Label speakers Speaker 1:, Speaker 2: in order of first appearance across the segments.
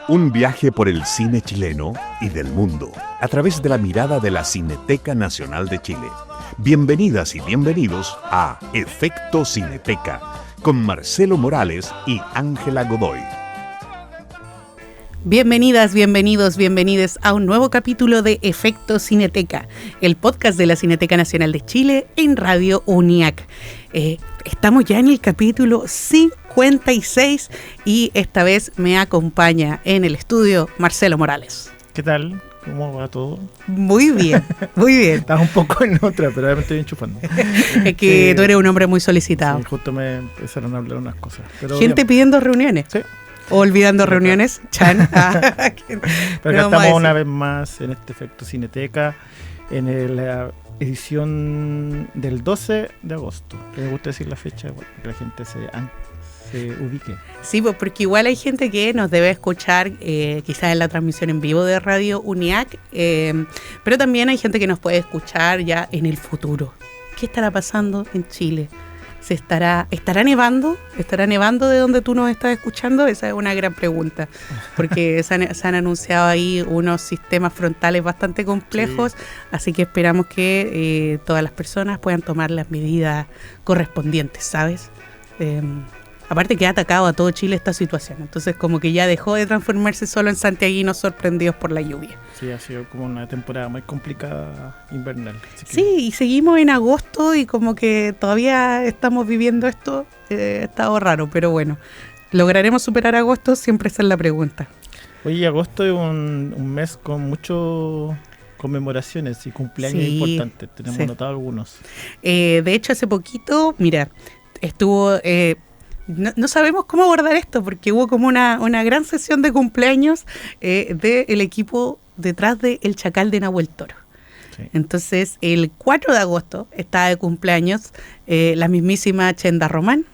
Speaker 1: Un viaje por el cine chileno y del mundo, a través de la mirada de la Cineteca Nacional de Chile. Bienvenidas y bienvenidos a Efecto Cineteca, con Marcelo Morales y Ángela Godoy.
Speaker 2: Bienvenidas, bienvenidos, bienvenides a un nuevo capítulo de Efecto Cineteca, el podcast de la Cineteca Nacional de Chile en Radio UNIAC. Estamos ya en el capítulo 56 y esta vez me acompaña en el estudio Marcelo Morales.
Speaker 3: ¿Qué tal? ¿Cómo va todo?
Speaker 2: Muy bien, muy bien.
Speaker 3: Estás un poco en otra, pero ahora me estoy enchufando.
Speaker 2: Es que tú eres un hombre muy solicitado.
Speaker 3: Sí, justo me empezaron a hablar unas cosas. Pero
Speaker 2: gente
Speaker 3: bien.
Speaker 2: Pidiendo reuniones.
Speaker 3: Sí.
Speaker 2: O olvidando
Speaker 3: Sí,
Speaker 2: reuniones. Chan.
Speaker 3: Pero acá estamos una vez más en este Efecto Cineteca, en la edición del 12 de agosto. Me gusta decir la fecha para que la gente se ubique.
Speaker 2: Sí, pues porque igual hay gente que nos debe escuchar quizás en la transmisión en vivo de Radio UNIAC, pero también hay gente que nos puede escuchar ya en el futuro. ¿Qué estará pasando en Chile? ¿Estará nevando? ¿Estará nevando de donde tú nos estás escuchando? Esa es una gran pregunta, porque se han anunciado ahí unos sistemas frontales bastante complejos, sí. Así que esperamos que todas las personas puedan tomar las medidas correspondientes, ¿sabes? Aparte que ha atacado a todo Chile esta situación, entonces como que ya dejó de transformarse solo en santiaguinos sorprendidos por la lluvia.
Speaker 3: Sí, ha sido como una temporada muy complicada invernal.
Speaker 2: Sí, y seguimos en agosto y como que todavía estamos viviendo esto, ha estado raro, pero bueno, ¿lograremos superar agosto? Siempre esa es la pregunta.
Speaker 3: Oye, agosto es un mes con muchas conmemoraciones y cumpleaños importantes, tenemos notado algunos.
Speaker 2: De hecho, hace poquito, mira, estuvo... No sabemos cómo abordar esto porque hubo como una gran sesión de cumpleaños del equipo detrás de El Chacal de Nahuel Toro. Sí. Entonces, el 4 de agosto está de cumpleaños la mismísima Chenda Román.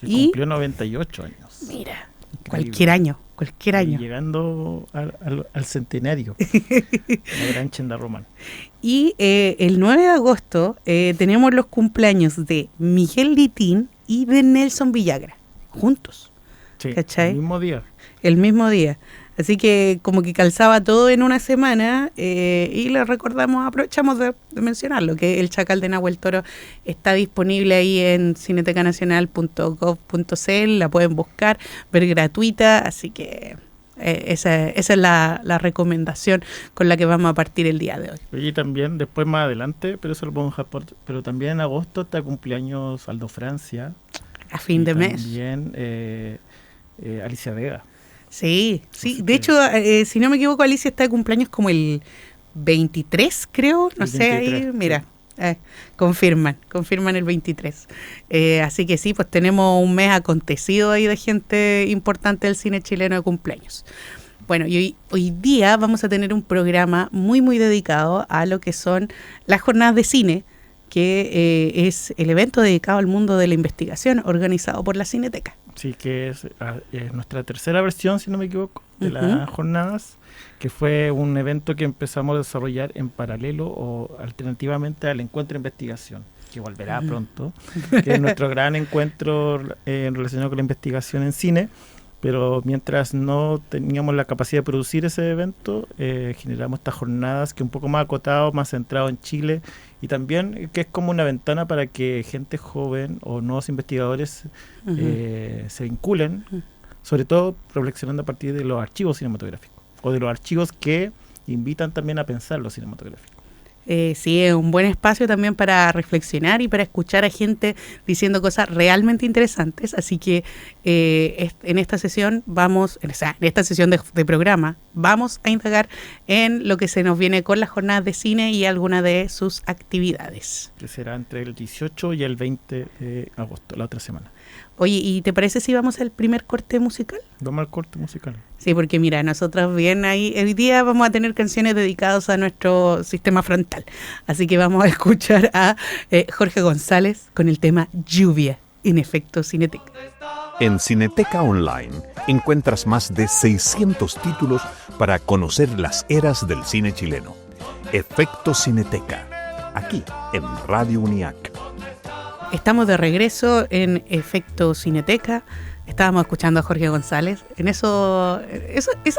Speaker 3: Y cumplió 98 años.
Speaker 2: Mira, cualquier año.
Speaker 3: Y llegando al centenario. La gran Chenda Román.
Speaker 2: Y el 9 de agosto tenemos los cumpleaños de Miguel Litín y de Nelson Villagra, juntos.
Speaker 3: Sí,
Speaker 2: ¿cachai? El mismo día. Así que como que calzaba todo en una semana y le recordamos, aprovechamos de mencionarlo, que El Chacal de Nahuel Toro está disponible ahí en cinetecanacional.gov.cl, la pueden buscar, ver gratuita, así que esa es la recomendación con la que vamos a partir el día de hoy.
Speaker 3: Y también después más adelante, pero eso lo podemos dejar pero también en agosto está cumpleaños Aldo Francia.
Speaker 2: A fin de mes.
Speaker 3: También Alicia Vega.
Speaker 2: Sí. De hecho, si no me equivoco, Alicia está de cumpleaños como el 23, creo, no sé, 23, ahí, mira, confirman el 23. Así que sí, pues tenemos un mes acontecido ahí de gente importante del cine chileno de cumpleaños. Bueno, y hoy día vamos a tener un programa muy, muy dedicado a lo que son las jornadas de cine, que es el evento dedicado al mundo de la investigación organizado por la Cineteca.
Speaker 3: Sí, que es nuestra tercera versión, si no me equivoco, de las jornadas, que fue un evento que empezamos a desarrollar en paralelo o alternativamente al encuentro de investigación, que volverá pronto, que es nuestro gran encuentro relacionado con la investigación en cine, pero mientras no teníamos la capacidad de producir ese evento, generamos estas jornadas que un poco más acotado, más centrado en Chile, y también que es como una ventana para que gente joven o nuevos investigadores se vinculen, sobre todo reflexionando a partir de los archivos cinematográficos, o de los archivos que invitan también a pensar lo cinematográfico.
Speaker 2: Sí, es un buen espacio también para reflexionar y para escuchar a gente diciendo cosas realmente interesantes, así que en esta sesión de programa vamos a indagar en lo que se nos viene con las jornadas de cine y algunas de sus actividades.
Speaker 3: Que será entre el 18 y el 20 de agosto, la otra semana.
Speaker 2: Oye, ¿y te parece si vamos al primer corte musical?
Speaker 3: Vamos al corte musical.
Speaker 2: Sí, porque mira, nosotros bien ahí, hoy día vamos a tener canciones dedicadas a nuestro sistema frontal. Así que vamos a escuchar a Jorge González con el tema Lluvia en Efecto Cineteca.
Speaker 1: En Cineteca Online encuentras más de 600 títulos para conocer las eras del cine chileno. Efecto Cineteca, aquí en Radio UNIAC.
Speaker 2: Estamos de regreso en Efecto Cineteca. estábamos escuchando a Jorge González. En esas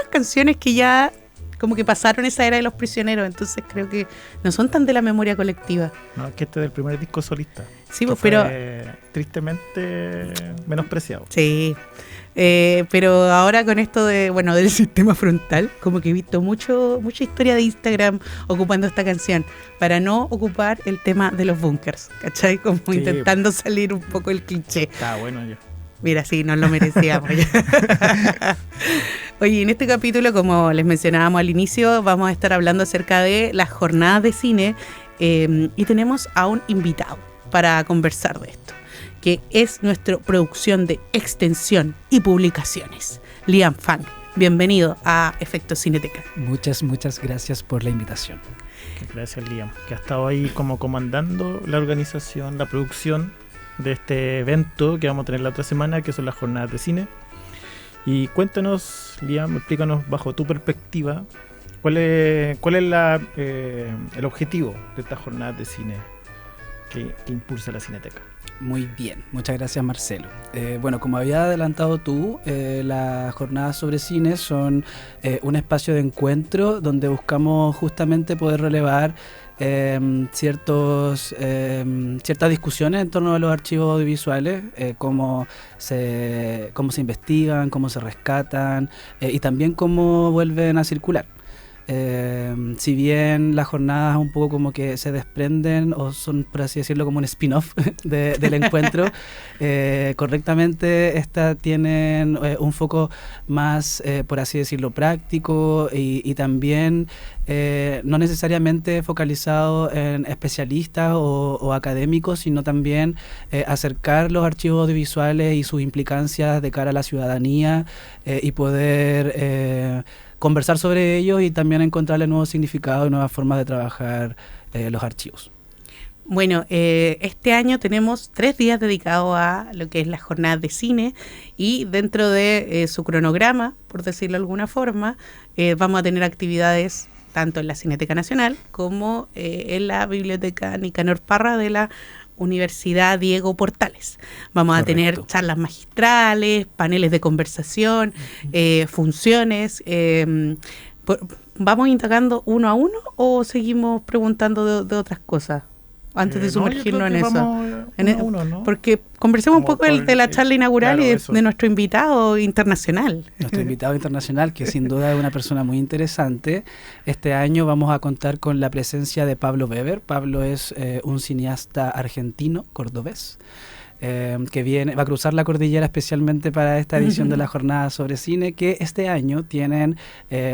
Speaker 2: canciones que ya como que pasaron esa era de los prisioneros, entonces creo que no son tan de la memoria colectiva.
Speaker 3: No, es que este es el primer disco solista.
Speaker 2: Sí,
Speaker 3: que
Speaker 2: pero
Speaker 3: fue tristemente menospreciado.
Speaker 2: Sí, pero ahora con esto del sistema frontal, como que he visto mucha historia de Instagram ocupando esta canción para no ocupar el tema de los bunkers, ¿cachai? Como
Speaker 3: Sí,
Speaker 2: intentando salir un poco el cliché.
Speaker 3: Está bueno yo.
Speaker 2: Mira, sí, nos lo merecíamos. Oye, en este capítulo, como les mencionábamos al inicio, vamos a estar hablando acerca de las jornadas de cine y tenemos a un invitado para conversar de esto, que es nuestra producción de extensión y publicaciones, Liam Fang. Bienvenido a Efecto Cineteca.
Speaker 4: Muchas gracias por la invitación.
Speaker 3: Gracias, Liam, que ha estado ahí como comandando la organización, la producción de este evento que vamos a tener la otra semana, que son las jornadas de cine. Y cuéntanos, Liam, explícanos bajo tu perspectiva, ¿cuál es el objetivo de estas jornadas de cine que impulsa la Cineteca?
Speaker 4: Muy bien, muchas gracias, Marcelo. Bueno, como había adelantado tú, las jornadas sobre cine son un espacio de encuentro donde buscamos justamente poder relevar ciertas discusiones en torno a los archivos audiovisuales, cómo se investigan, cómo se rescatan y también cómo vuelven a circular. Si bien las jornadas un poco como que se desprenden o son, por así decirlo, como un spin-off del encuentro, correctamente estas tienen un foco más, por así decirlo, práctico y también no necesariamente focalizado en especialistas o académicos, sino también acercar los archivos audiovisuales y sus implicancias de cara a la ciudadanía y poder conversar sobre ellos y también encontrarle nuevos significados y nuevas formas de trabajar los archivos.
Speaker 2: Bueno, este año tenemos 3 días dedicados a lo que es la jornada de cine y dentro de su cronograma, por decirlo de alguna forma, vamos a tener actividades tanto en la Cineteca Nacional como en la Biblioteca Nicanor Parra de la Universidad Diego Portales. Vamos a tener charlas magistrales, paneles de conversación, funciones. ¿Vamos indagando uno a uno o seguimos preguntando de otras cosas? Antes de sumergirnos en eso.
Speaker 3: ¿No?
Speaker 2: Porque conversemos un poco de la charla inaugural, claro, y de nuestro invitado internacional.
Speaker 4: Nuestro invitado internacional, que sin duda es una persona muy interesante. Este año vamos a contar con la presencia de Pablo Weber. Pablo es un cineasta argentino, cordobés, que va a cruzar la cordillera especialmente para esta edición de la jornada sobre cine, que este año tienen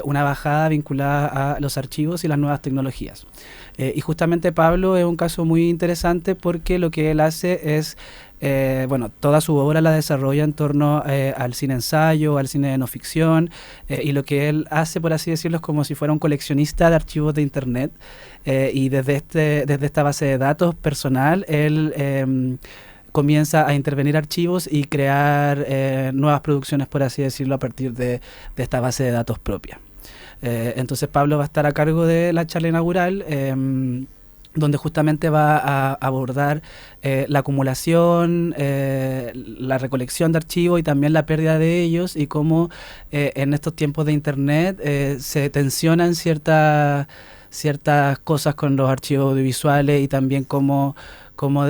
Speaker 4: una bajada vinculada a los archivos y las nuevas tecnologías. Y justamente Pablo es un caso muy interesante porque lo que él hace es, toda su obra la desarrolla en torno al cine ensayo, al cine de no ficción, y lo que él hace, por así decirlo, es como si fuera un coleccionista de archivos de internet, y desde esta base de datos personal, él comienza a intervenir archivos y crear nuevas producciones, por así decirlo, a partir de esta base de datos propia. Entonces Pablo va a estar a cargo de la charla inaugural, donde justamente va a abordar la acumulación, la recolección de archivos y también la pérdida de ellos, y cómo en estos tiempos de internet se tensionan ciertas cosas con los archivos audiovisuales, y también cómo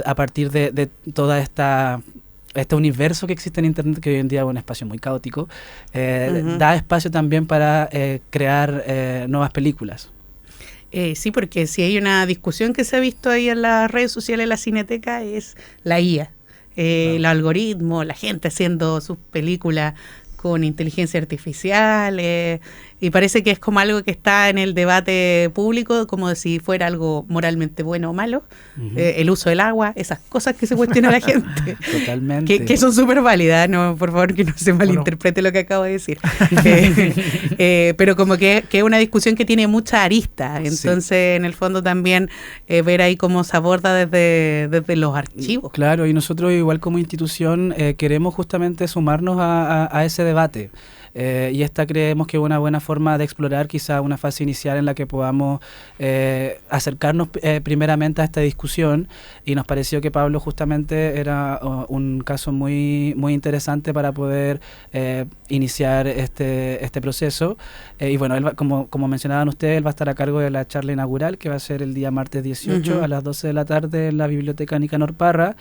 Speaker 4: a partir de toda este universo que existe en internet, que hoy en día es un espacio muy caótico, da espacio también para crear nuevas películas.
Speaker 2: Sí, porque si hay una discusión que se ha visto ahí en las redes sociales de la Cineteca, es la IA, el algoritmo, la gente haciendo sus películas con inteligencia artificial, y parece que es como algo que está en el debate público, como si fuera algo moralmente bueno o malo. El uso del agua, esas cosas que se cuestiona la gente.
Speaker 4: Totalmente.
Speaker 2: Que son súper válidas, no, por favor, que no se malinterprete lo que acabo de decir. Pero como que es una discusión que tiene mucha arista, entonces sí, en el fondo también ver ahí cómo se aborda desde los archivos.
Speaker 4: Claro, y nosotros igual como institución queremos justamente sumarnos a ese debate. y esta creemos que es una buena forma de explorar quizá una fase inicial en la que podamos acercarnos primeramente a esta discusión, y nos pareció que Pablo justamente era un caso muy, muy interesante para poder iniciar este proceso. Y bueno, él como mencionaban ustedes, él va a estar a cargo de la charla inaugural, que va a ser el día martes 18 a las 12 de la tarde en la Biblioteca Nicanor Parra.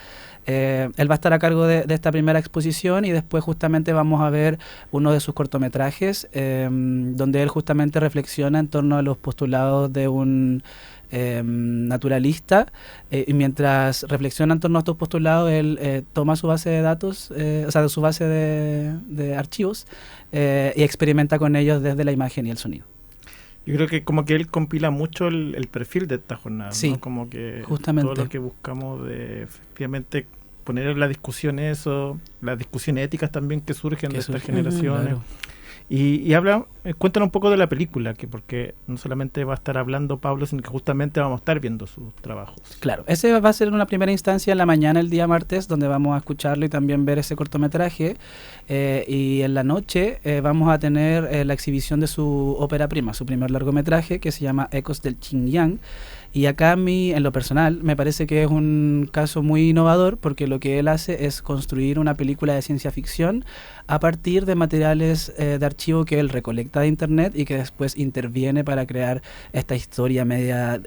Speaker 4: Él va a estar a cargo de esta primera exposición, y después justamente vamos a ver uno de sus cortometrajes, donde él justamente reflexiona en torno a los postulados de un naturalista, y mientras reflexiona en torno a estos postulados, él toma su base de datos, o sea, de su base de archivos, y experimenta con ellos desde la imagen y el sonido.
Speaker 3: Yo creo que como que él compila mucho el perfil de esta jornada,
Speaker 4: sí,
Speaker 3: ¿no? Como que
Speaker 4: justamente
Speaker 3: todo lo que buscamos de efectivamente poner en la discusión eso, las discusiones éticas también que surgen de estas generaciones.
Speaker 4: Claro.
Speaker 3: Y cuéntanos un poco de la película, porque no solamente va a estar hablando Pablo, sino que justamente vamos a estar viendo sus trabajos.
Speaker 4: Claro, ese va a ser una primera instancia en la mañana, el día martes, donde vamos a escucharlo y también ver ese cortometraje, y en la noche vamos a tener la exhibición de su ópera prima, su primer largometraje, que se llama Ecos del Xinjiang. Y acá a mí, en lo personal, me parece que es un caso muy innovador, porque lo que él hace es construir una película de ciencia ficción a partir de materiales de archivo que él recolecta de internet y que después interviene para crear esta historia media,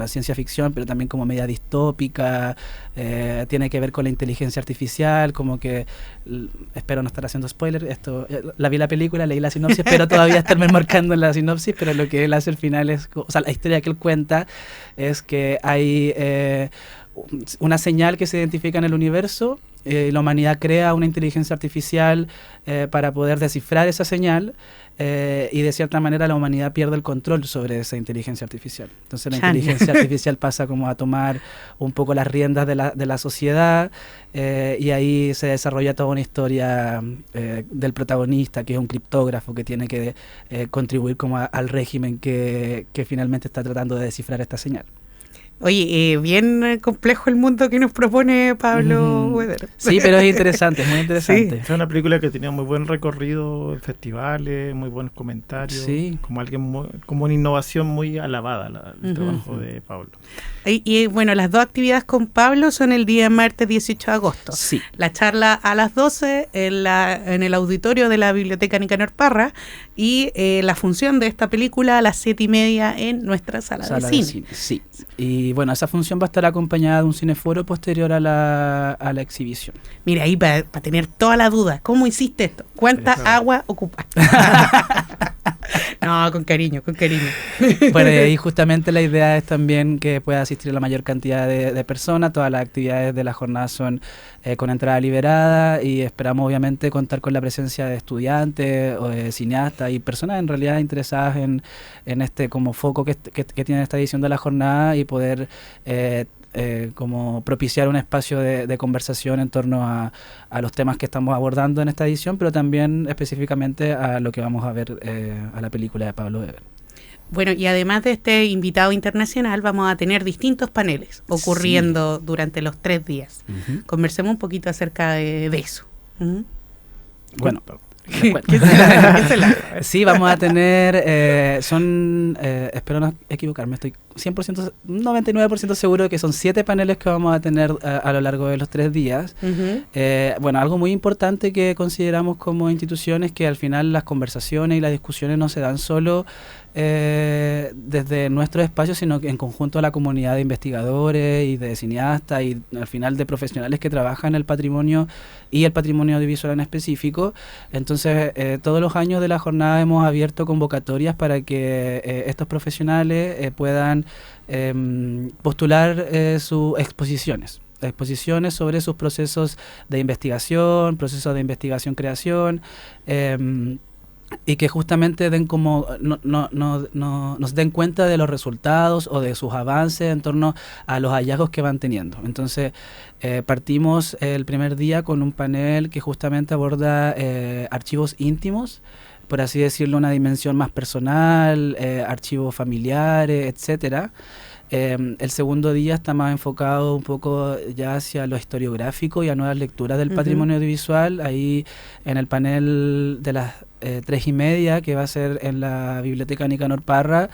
Speaker 4: ciencia ficción, pero también como media distópica. Tiene que ver con la inteligencia artificial, como que, espero no estar haciendo spoiler, la vi la película, leí la sinopsis, pero todavía estarme marcando en la sinopsis, pero lo que él hace al final es, o sea, la historia que él cuenta es que hay una señal que se identifica en el universo. La humanidad crea una inteligencia artificial para poder descifrar esa señal, y de cierta manera la humanidad pierde el control sobre esa inteligencia artificial. Entonces la inteligencia artificial pasa como a tomar un poco las riendas de la sociedad, y ahí se desarrolla toda una historia del protagonista, que es un criptógrafo que tiene que contribuir como al régimen que finalmente está tratando de descifrar esta señal.
Speaker 2: Oye, bien complejo el mundo que nos propone Pablo Weber.
Speaker 4: Sí, pero es interesante, es muy interesante.
Speaker 3: Sí. Es una película que tenía muy buen recorrido en festivales, muy buenos comentarios,
Speaker 4: sí,
Speaker 3: como alguien como una innovación muy alabada el trabajo de Pablo.
Speaker 2: Y bueno, las dos actividades con Pablo son el día martes 18 de agosto.
Speaker 4: Sí.
Speaker 2: La charla a las 12 en el auditorio de la Biblioteca Nicanor Parra, y la función de esta película a las 7:30 en nuestra sala de cine.
Speaker 4: Sí. Y bueno, esa función va a estar acompañada de un cineforo posterior a la exhibición.
Speaker 2: Mira, ahí para tener toda la duda, ¿cómo hiciste esto? ¿Cuánta agua ocupas? No, con cariño.
Speaker 4: Bueno, y ahí justamente la idea es también que pueda asistir la mayor cantidad de personas. Todas las actividades de la jornada son con entrada liberada, y esperamos obviamente contar con la presencia de estudiantes o de cineastas y personas en realidad interesadas en este como foco que tiene esta edición de la jornada, y poder como propiciar un espacio de conversación en torno a los temas que estamos abordando en esta edición, pero también específicamente a lo que vamos a ver, a la película de Pablo Weber.
Speaker 2: Bueno, y además de este invitado internacional, vamos a tener distintos paneles ocurriendo durante los 3 días. Conversemos un poquito acerca de eso.
Speaker 4: Bueno, sí, vamos a tener, espero no equivocarme, estoy 100%, 99% seguro de que son 7 paneles que vamos a tener a lo largo de los 3 días. Bueno, algo muy importante que consideramos como institución es que al final las conversaciones y las discusiones no se dan solo desde nuestro espacio, sino que en conjunto a la comunidad de investigadores y de cineastas y al final de profesionales que trabajan el patrimonio y el patrimonio audiovisual en específico. Entonces, todos los años de la jornada hemos abierto convocatorias para que estos profesionales puedan postular sus exposiciones sobre sus procesos de investigación-creación, y que justamente den como nos den cuenta de los resultados o de sus avances en torno a los hallazgos que van teniendo. Entonces, partimos el primer día con un panel que justamente aborda archivos íntimos, por así decirlo, una dimensión más personal, archivos familiares, etcétera. El segundo día está más enfocado un poco ya hacia lo historiográfico y a nuevas lecturas del patrimonio audiovisual. Ahí en el panel de las 3:30, que va a ser en la Biblioteca Nicanor Parra,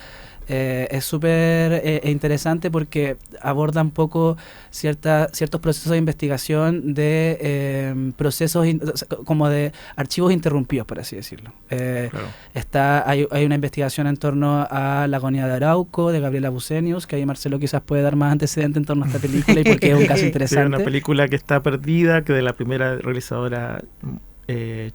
Speaker 4: es súper interesante porque aborda un poco ciertos procesos de investigación de procesos como de archivos interrumpidos, por así decirlo. Claro. Hay una investigación en torno a la agonía de Arauco, de Gabriela Bucenius, que ahí Marcelo quizás puede dar más antecedentes en torno a esta película y porque es un caso interesante.
Speaker 3: Es una película que está perdida, que de la primera realizadora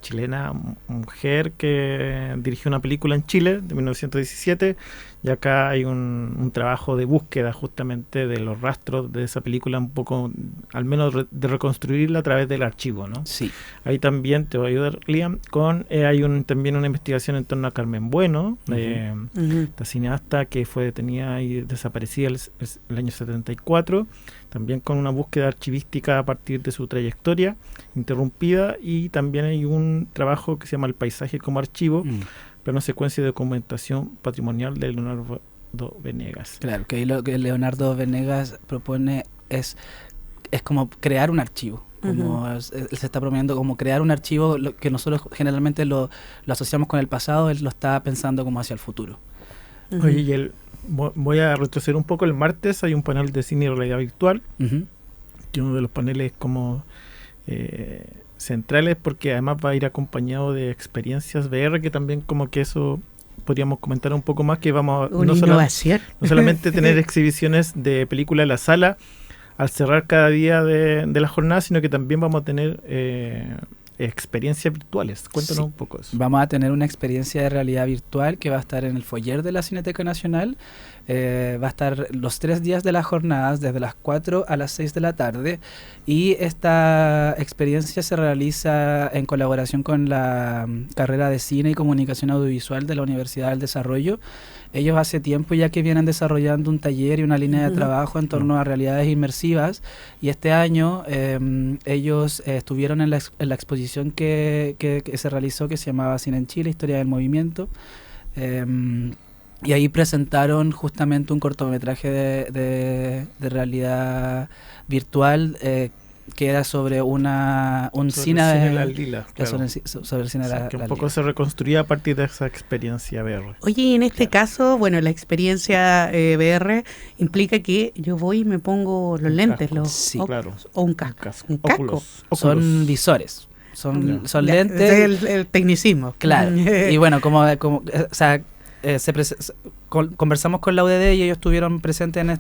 Speaker 3: chilena, mujer, que dirigió una película en Chile de 1917, y acá hay un trabajo de búsqueda justamente de los rastros de esa película, un poco, al menos de reconstruirla a través del archivo, ¿no?
Speaker 4: Sí.
Speaker 3: Ahí también te voy a ayudar, Liam, hay también una investigación en torno a Carmen Bueno, esta cineasta que fue detenida y desaparecida el año 74, también con una búsqueda archivística a partir de su trayectoria interrumpida, y también hay un trabajo que se llama El paisaje como archivo, pero una secuencia de documentación patrimonial de Leonardo Venegas.
Speaker 4: Claro, que lo que Leonardo Venegas propone es como crear un archivo. Como él se está proponiendo como crear un archivo que nosotros generalmente lo asociamos con el pasado, él lo está pensando como hacia el futuro.
Speaker 3: Oye, y voy a retroceder un poco. El martes hay un panel de cine y realidad virtual, que uno de los paneles como centrales, porque además va a ir acompañado de experiencias VR, que también como que eso podríamos comentar un poco más, que vamos a no solamente tener exhibiciones de películas en la sala al cerrar cada día de la jornada, sino que también vamos a tener experiencias virtuales. Cuéntanos un poco eso.
Speaker 4: Vamos a tener una experiencia de realidad virtual que va a estar en el foyer de la Cineteca Nacional. Va a estar los 3 días de las jornadas, desde las 4 a las 6 de la tarde, y esta experiencia se realiza en colaboración con la carrera de Cine y Comunicación Audiovisual de la Universidad del Desarrollo. Ellos hace tiempo ya que vienen desarrollando un taller y una línea de trabajo en torno a realidades inmersivas, y este año ellos estuvieron en la exposición que se realizó, que se llamaba Cine en Chile, Historia del Movimiento, y ahí presentaron justamente un cortometraje de realidad virtual que era sobre un cine
Speaker 3: de la Lila, claro.
Speaker 4: sobre el cine de la
Speaker 3: que un poco se reconstruía a partir de esa experiencia VR.
Speaker 2: Oye, y en este caso, bueno, la experiencia VR implica que yo voy y me pongo los lentes, o un casco. ¿Un casco?
Speaker 3: Óculos.
Speaker 4: Son visores. Son lentes.
Speaker 2: El tecnicismo.
Speaker 4: Claro. Y bueno, conversamos con la UDD y ellos estuvieron presentes en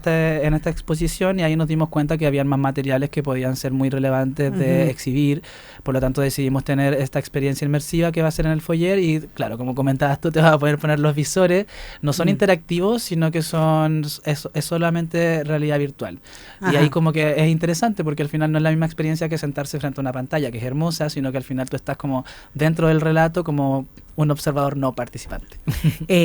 Speaker 4: esta exposición, y ahí nos dimos cuenta que habían más materiales que podían ser muy relevantes de exhibir. Por lo tanto decidimos tener esta experiencia inmersiva que va a ser en el foyer, y claro, como comentabas tú, te vas a poder poner los visores. No son interactivos, sino que es solamente realidad virtual. Y ahí como que es interesante, porque al final no es la misma experiencia que sentarse frente a una pantalla, que es hermosa, sino que al final tú estás como dentro del relato, como un observador no participante.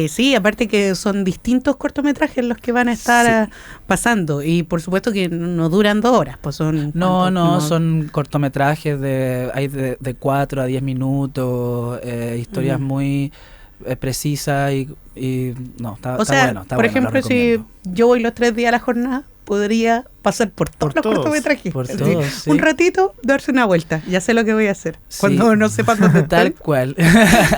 Speaker 2: Sí, aparte que son distintos cortometrajes los que van a estar pasando, y por supuesto que no duran 2 horas, pues son...
Speaker 4: son cortometrajes de 4 a 10 minutos, historias muy precisas y está bueno.
Speaker 2: Por ejemplo, si yo voy los 3 días a la jornada, podría pasar por todos los cortometrajes.
Speaker 4: Por todos, sí.
Speaker 2: Un ratito, darse una vuelta. Ya sé lo que voy a hacer. Sí. Cuando no sepa dónde estoy.
Speaker 4: Tal cual.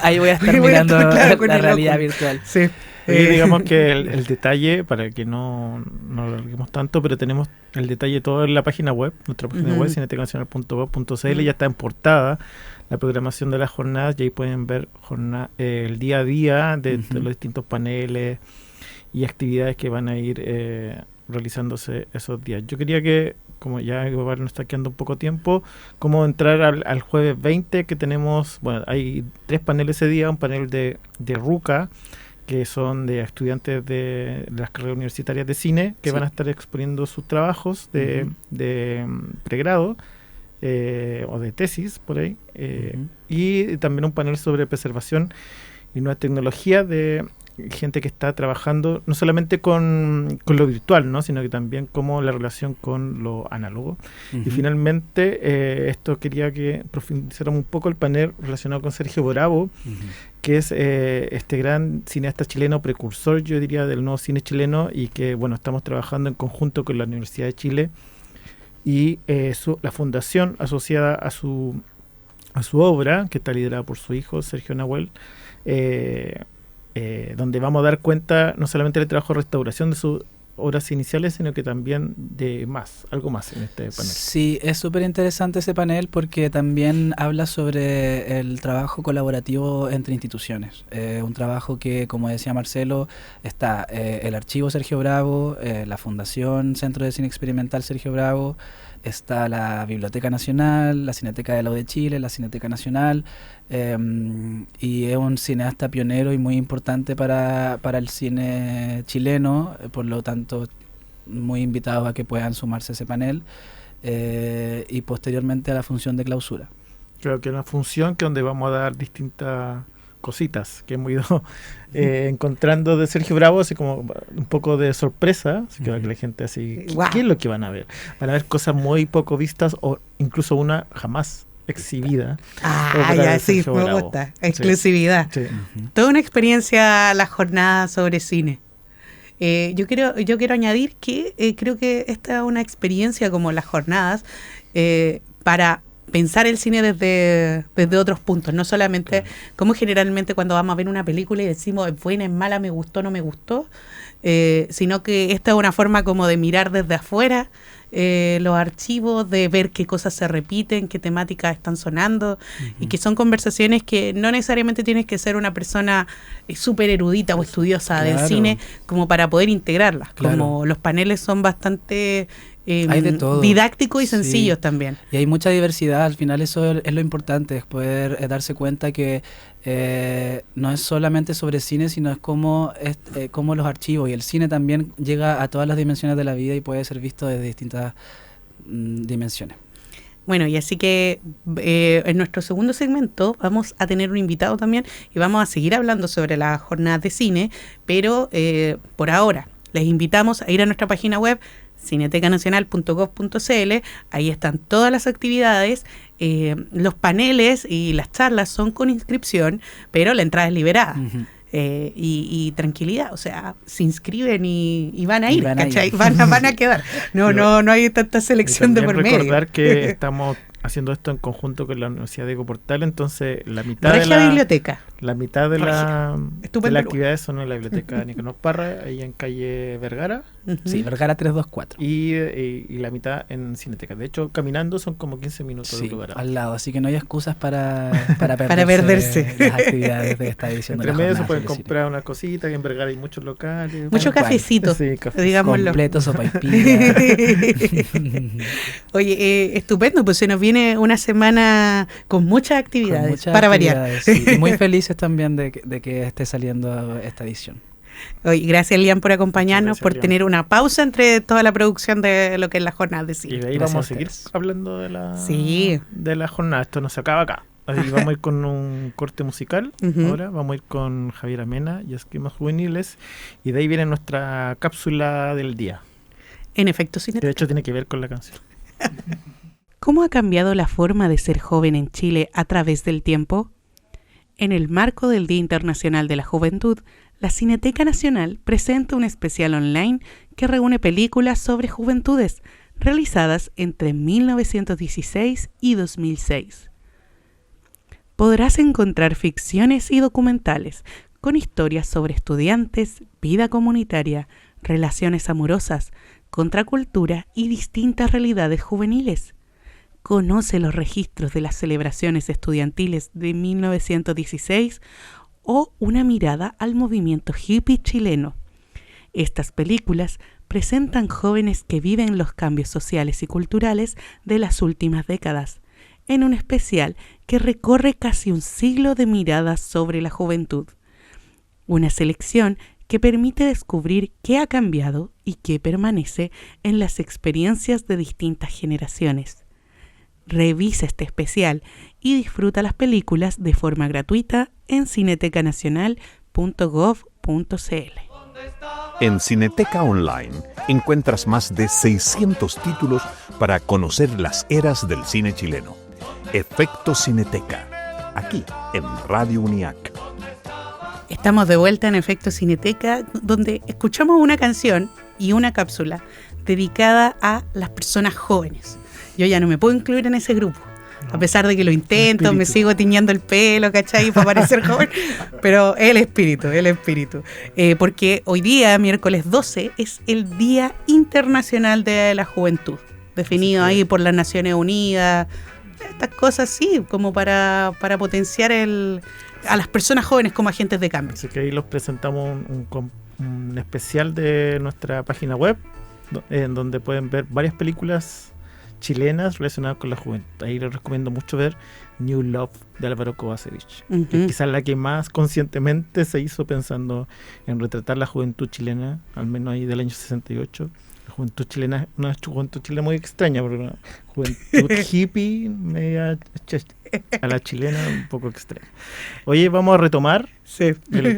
Speaker 4: Ahí voy a estar mirando la realidad virtual.
Speaker 2: Sí.
Speaker 3: Digamos que el detalle, para que no lo alarguemos tanto, pero tenemos el detalle todo en la página web, nuestra página web, cinetecaNacional.gov.cl, ya está en portada la programación de las jornadas, y ahí pueden ver el día a día de los distintos paneles y actividades que van a ir realizándose esos días. Yo quería que, como ya nos está quedando un poco tiempo, como entrar al jueves 20, que tenemos, hay 3 paneles ese día, un panel de RUCA, que son de estudiantes de las carreras universitarias de cine, que van a estar exponiendo sus trabajos de pregrado o de tesis, por ahí, y también un panel sobre preservación y nuevas tecnologías de gente que está trabajando no solamente con lo virtual, ¿no?, sino que también como la relación con lo análogo. Y finalmente, esto quería que profundizáramos un poco el panel relacionado con Sergio Bravo, que es este gran cineasta chileno, precursor, yo diría, del nuevo cine chileno, y que, bueno, estamos trabajando en conjunto con la Universidad de Chile y la fundación asociada a su obra, que está liderada por su hijo, Sergio Nahuel, donde vamos a dar cuenta no solamente del trabajo de restauración de sus obras iniciales, sino que también de algo más en este panel.
Speaker 4: Sí, es súper interesante ese panel porque también habla sobre el trabajo colaborativo entre instituciones. Un trabajo que, como decía Marcelo, está el Archivo Sergio Bravo, la Fundación Centro de Cine Experimental Sergio Bravo, está la Biblioteca Nacional, la Cineteca de la U de Chile, la Cineteca Nacional, y es un cineasta pionero y muy importante para el cine chileno, por lo tanto muy invitados a que puedan sumarse a ese panel, y posteriormente a la función de clausura.
Speaker 3: Creo que es una función que donde vamos a dar distintas cositas que hemos ido encontrando de Sergio Bravo, así como un poco de sorpresa, así que la gente así, ¿qué es lo que van a ver? Van a ver cosas muy poco vistas o incluso una jamás exhibida.
Speaker 2: Ya sí, me gusta. Exclusividad. Sí. Toda una experiencia la jornada sobre cine. Yo quiero añadir que creo que esta es una experiencia como las jornadas para pensar el cine desde otros puntos, no solamente como generalmente cuando vamos a ver una película y decimos es buena, es mala, me gustó, no me gustó, sino que esta es una forma como de mirar desde afuera los archivos, de ver qué cosas se repiten, qué temáticas están sonando, y que son conversaciones que no necesariamente tienes que ser una persona súper erudita o estudiosa del cine como para poder integrarlas, como los paneles son bastante hay de todo, didácticos y sencillos también.
Speaker 4: Y hay mucha diversidad, al final eso es lo importante, es poder darse cuenta que no es solamente sobre cine, sino es como los archivos y el cine también llega a todas las dimensiones de la vida y puede ser visto desde distintas dimensiones.
Speaker 2: Bueno, y así que en nuestro segundo segmento vamos a tener un invitado también y vamos a seguir hablando sobre las jornadas de cine, pero por ahora les invitamos a ir a nuestra página web cinetecanacional.gov.cl. Ahí están todas las actividades, los paneles y las charlas son con inscripción, pero la entrada es liberada. Y tranquilidad, o sea, se inscriben y van a ir, ¿cachai? Van a quedar. No hay tanta selección de por medio.
Speaker 3: Recordar que estamos haciendo esto en conjunto con la Universidad Diego Portal, entonces la mitad
Speaker 2: biblioteca.
Speaker 3: La mitad de las actividades son en la biblioteca Nicanor Parra, ahí en calle Vergara.
Speaker 4: Sí, Vergara 324.
Speaker 3: Y la mitad en Cineteca. De hecho, caminando son como 15 minutos del lugar.
Speaker 4: Al lado, así que no hay excusas para
Speaker 2: perderse
Speaker 4: las actividades de esta edición.
Speaker 3: Entre medio se pueden comprar unas cositas, en Vergara hay muchos locales.
Speaker 2: Mucho cafecito, digámoslo.
Speaker 4: Completo, sopaipilla.
Speaker 2: Oye, estupendo, pues se nos viene una semana con muchas actividades, para variar.
Speaker 4: Sí. Y muy felices también de que esté saliendo esta edición.
Speaker 2: Oye, gracias, Lian, por acompañarnos, por tener una pausa entre toda la producción de lo que es la jornada de cine.
Speaker 3: Y de ahí vamos a seguir hablando de la jornada. Esto no se acaba acá. Ahí vamos a ir con un corte musical. Ahora vamos a ir con Javier Amena y Esquemas Juveniles. Y de ahí viene nuestra cápsula del día.
Speaker 2: En efecto, Cineteca.
Speaker 3: De hecho, tiene que ver con la canción.
Speaker 2: ¿Cómo ha cambiado la forma de ser joven en Chile a través del tiempo? En el marco del Día Internacional de la Juventud, la Cineteca Nacional presenta un especial online que reúne películas sobre juventudes realizadas entre 1916 y 2006. Podrás encontrar ficciones y documentales con historias sobre estudiantes, vida comunitaria, relaciones amorosas, contracultura y distintas realidades juveniles. Conoce los registros de las celebraciones estudiantiles de 1916 o una mirada al movimiento hippie chileno. Estas películas presentan jóvenes que viven los cambios sociales y culturales de las últimas décadas, en un especial que recorre casi un siglo de miradas sobre la juventud. Una selección que permite descubrir qué ha cambiado y qué permanece en las experiencias de distintas generaciones. Revisa este especial y disfruta las películas de forma gratuita en cinetecanacional.gov.cl.
Speaker 1: En Cineteca Online encuentras más de 600 títulos para conocer las eras del cine chileno. Efecto Cineteca, aquí en Radio UNIAC.
Speaker 2: Estamos de vuelta en Efecto Cineteca, donde escuchamos una canción y una cápsula dedicada a las personas jóvenes. Yo ya no me puedo incluir en ese grupo. A pesar de que lo intento, me sigo tiñendo el pelo, ¿cachai? Para parecer joven. Pero el espíritu. Porque hoy día, miércoles 12, es el Día Internacional de la Juventud. Definido ahí por las Naciones Unidas. Estas cosas sí, como para potenciar a las personas jóvenes como agentes de cambio.
Speaker 3: Así que ahí los presentamos un especial de nuestra página web, en donde pueden ver varias películas chilenas relacionadas con la juventud. Ahí les recomiendo mucho ver New Love de Álvaro Kovacevic, que quizás la que más conscientemente se hizo pensando en retratar la juventud chilena, al menos ahí del año 68. La juventud chilena es una juventud chilena muy extraña, porque una juventud hippie media a la chilena un poco extraña. Oye, vamos a retomar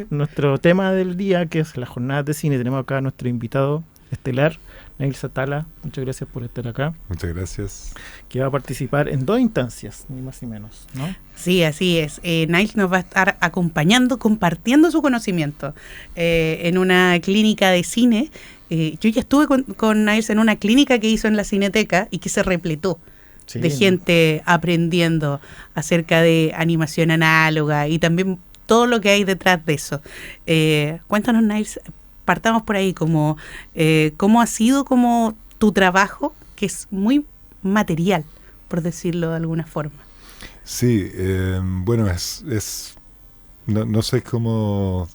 Speaker 3: nuestro tema del día, que es las jornadas de cine. Tenemos acá a nuestro invitado estelar, Nail Satala. Muchas gracias por estar acá.
Speaker 5: Muchas gracias.
Speaker 3: Que va a participar en 2 instancias, ni más ni menos, ¿no?
Speaker 2: Sí, así es. Nail nos va a estar acompañando, compartiendo su conocimiento en una clínica de cine. Yo ya estuve con Nail en una clínica que hizo en la Cineteca y que se repletó de gente aprendiendo acerca de animación análoga y también todo lo que hay detrás de eso. Cuéntanos, Nail, partamos por ahí, como cómo ha sido como tu trabajo, que es muy material, por decirlo de alguna forma.
Speaker 5: Sí, bueno, no sé cómo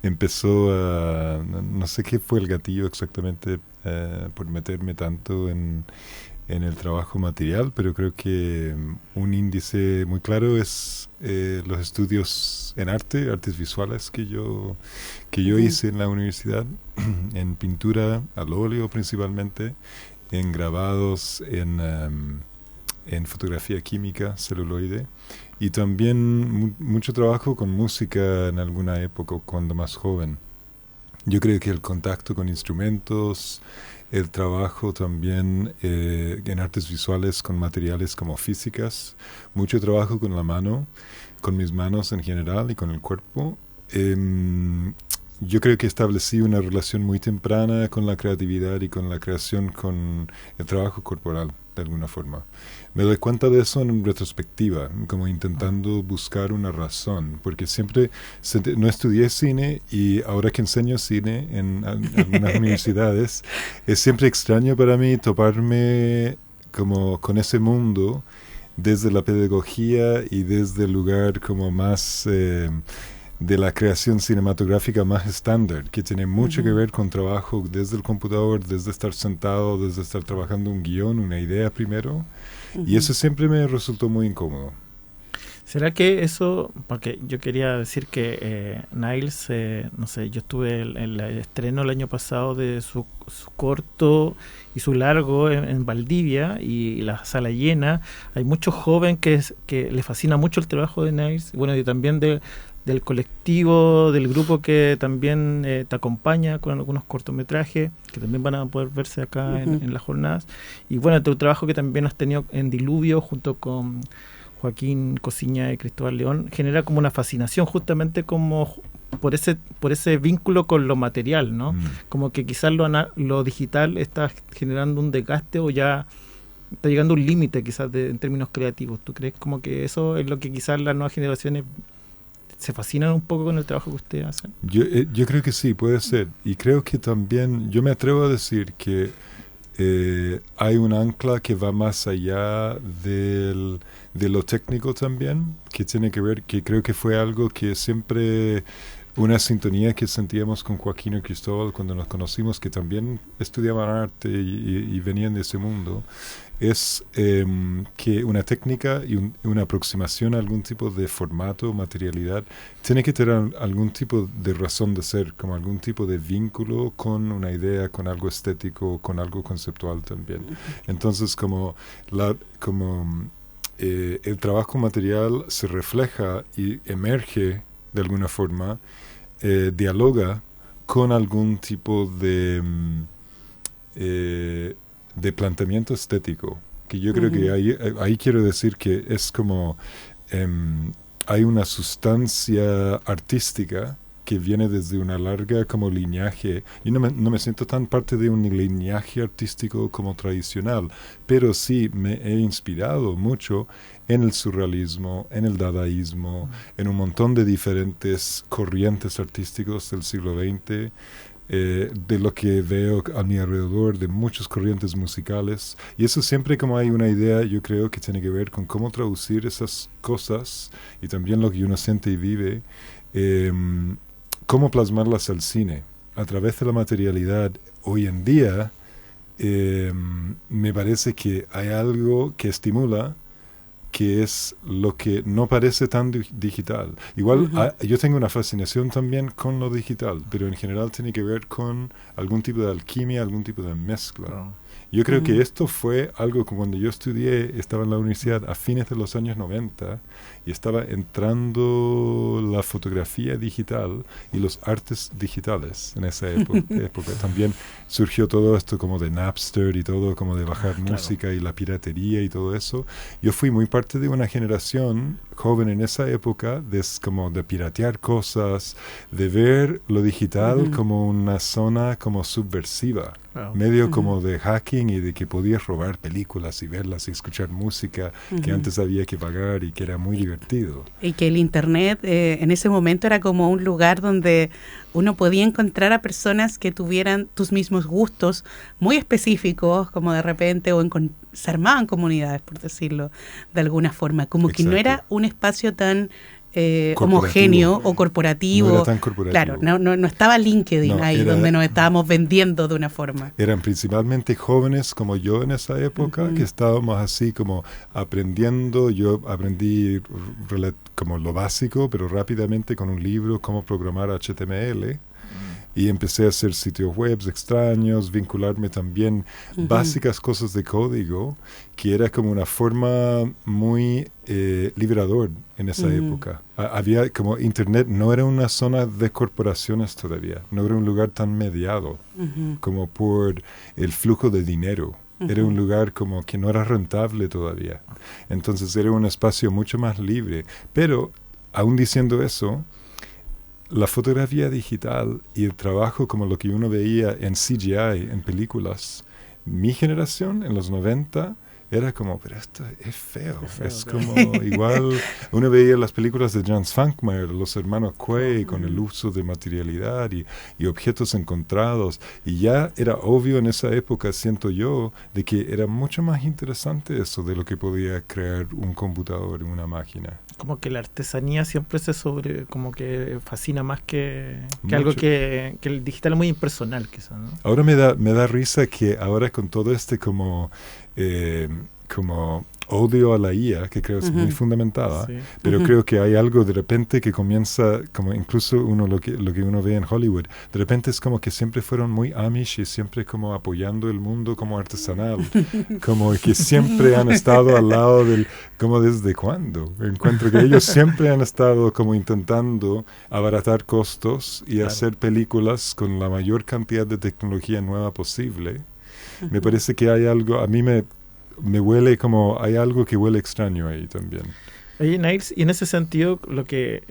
Speaker 5: empezó no sé qué fue el gatillo exactamente por meterme tanto en el trabajo material, pero creo que un índice muy claro es los estudios en artes visuales que yo hice en la universidad, en pintura al óleo principalmente, en grabados, en fotografía química, celuloide, y también mucho trabajo con música en alguna época cuando más joven. Yo creo que el contacto con instrumentos, el trabajo también en artes visuales con materiales como físicas, mucho trabajo con la mano, con mis manos en general y con el cuerpo. Yo creo que establecí una relación muy temprana con la creatividad y con la creación, con el trabajo corporal, de alguna forma. Me doy cuenta de eso en retrospectiva, como intentando buscar una razón, porque siempre no estudié cine y ahora que enseño cine en algunas universidades, es siempre extraño para mí toparme como con ese mundo desde la pedagogía y desde el lugar como más de la creación cinematográfica más estándar, que tiene mucho que ver con trabajo desde el computador, desde estar sentado, desde estar trabajando un guión, una idea primero, y eso siempre me resultó muy incómodo.
Speaker 3: ¿Será que eso, porque yo quería decir que Niles, no sé, yo estuve en el estreno el año pasado de su corto y su largo en Valdivia, y la sala llena, hay muchos jóvenes que les fascina mucho el trabajo de Niles, bueno, y también del colectivo, del grupo que también te acompaña con algunos cortometrajes que también van a poder verse acá en las jornadas, y bueno, tu trabajo que también has tenido en Diluvio junto con Joaquín Cosiña y Cristóbal León, genera como una fascinación justamente como por ese vínculo con lo material, ¿no? Como que quizás lo digital está generando un desgaste o ya está llegando a un límite quizás en términos creativos. ¿Tú crees como que eso es lo que quizás las nuevas generaciones se fascinan un poco con el trabajo que ustedes hacen?
Speaker 5: Yo creo que sí, puede ser. Y creo que también, yo me atrevo a decir que hay un ancla que va más allá de lo técnico también, que tiene que ver, que creo que fue algo que siempre, una sintonía que sentíamos con Joaquín y Cristóbal cuando nos conocimos, que también estudiaban arte y venían de ese mundo, es que una técnica y una aproximación a algún tipo de formato, materialidad, tiene que tener algún tipo de razón de ser, como algún tipo de vínculo con una idea, con algo estético, con algo conceptual también. Entonces, el trabajo material se refleja y emerge de alguna forma, dialoga con algún tipo de planteamiento estético, que yo creo que ahí quiero decir que es como hay una sustancia artística que viene desde una larga como lineaje. Yo no me siento tan parte de un lineaje artístico como tradicional, pero sí me he inspirado mucho en el surrealismo, en el dadaísmo, en un montón de diferentes corrientes artísticos del siglo XX, de lo que veo a mi alrededor, de muchas corrientes musicales. Y eso siempre como hay una idea, yo creo que tiene que ver con cómo traducir esas cosas y también lo que uno siente y vive, cómo plasmarlas al cine. A través de la materialidad, hoy en día, me parece que hay algo que estimula, que es lo que no parece tan digital. Igual yo tengo una fascinación también con lo digital, pero en general tiene que ver con algún tipo de alquimia, algún tipo de mezcla. Yo creo que esto fue algo que cuando yo estudié, estaba en la universidad a fines de los años 90 y estaba entrando la fotografía digital y los artes digitales en esa época. También surgió todo esto como de Napster y todo, como de bajar música y la piratería y todo eso. Yo fui muy parte de una generación joven en esa época como de piratear cosas, de ver lo digital como una zona como subversiva. Medio como de hacking y de que podías robar películas y verlas y escuchar música que antes había que pagar y que era muy divertido.
Speaker 2: Y que el internet en ese momento era como un lugar donde uno podía encontrar a personas que tuvieran tus mismos gustos muy específicos, como de repente, se armaban comunidades, por decirlo de alguna forma, como que no era un espacio tan homogéneo o corporativo.
Speaker 5: No era tan corporativo.
Speaker 2: Claro, no estaba LinkedIn ahí donde nos estábamos vendiendo de una forma.
Speaker 5: Eran principalmente jóvenes como yo en esa época que estábamos así como aprendiendo. Yo aprendí como lo básico, pero rápidamente con un libro, cómo programar HTML. Y empecé a hacer sitios web extraños, vincularme también básicas cosas de código, que era como una forma muy liberador en esa época. Había como Internet no era una zona de corporaciones todavía, no era un lugar tan mediado como por el flujo de dinero. Era un lugar como que no era rentable todavía. Entonces era un espacio mucho más libre. Pero, aún diciendo eso, la fotografía digital y el trabajo como lo que uno veía en CGI, en películas, mi generación en los 90 era como, pero esto es feo. Es como igual, uno veía las películas de Jan Svankmajer, los hermanos Quay, con el uso de materialidad y objetos encontrados. Y ya era obvio en esa época, siento yo, de que era mucho más interesante eso de lo que podía crear un computador en una máquina.
Speaker 3: Como que la artesanía siempre como que fascina más que algo que el digital es muy impersonal, quizás, ¿no?
Speaker 5: Ahora me da risa que ahora con todo este como odio a la IA, que creo es muy fundamentada, pero creo que hay algo de repente que comienza, como incluso lo que uno ve en Hollywood, de repente es como que siempre fueron muy Amish y siempre como apoyando el mundo como artesanal, como que siempre han estado al lado como desde cuándo. Encuentro que ellos siempre han estado como intentando abaratar costos y hacer películas con la mayor cantidad de tecnología nueva posible. Me parece que hay algo, a mí me huele como, hay algo que huele extraño ahí también.
Speaker 3: Oye, Niles, y en ese sentido, lo que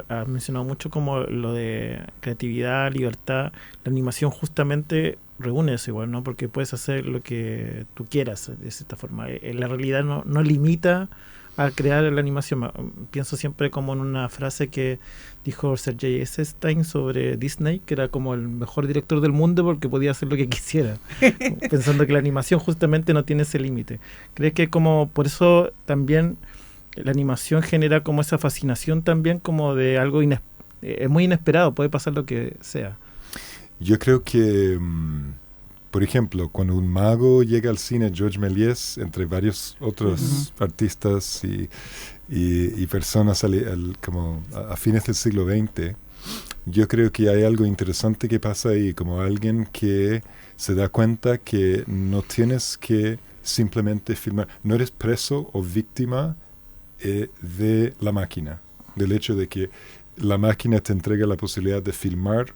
Speaker 3: has mencionado mucho como lo de creatividad, libertad, la animación justamente reúne eso igual, ¿no? Porque puedes hacer lo que tú quieras de cierta forma. La realidad no limita a crear la animación. Pienso siempre como en una frase que dijo Sergei Eisenstein sobre Disney, que era como el mejor director del mundo porque podía hacer lo que quisiera, pensando que la animación justamente no tiene ese límite. ¿Crees que como por eso también la animación genera como esa fascinación también como de algo es muy inesperado, puede pasar lo que sea?
Speaker 5: Yo creo que por ejemplo, cuando un mago llega al cine, Georges Méliès, entre varios otros artistas y personas como a fines del siglo XX, yo creo que hay algo interesante que pasa ahí, como alguien que se da cuenta que no tienes que simplemente filmar, no eres preso o víctima de la máquina, del hecho de que la máquina te entrega la posibilidad de filmar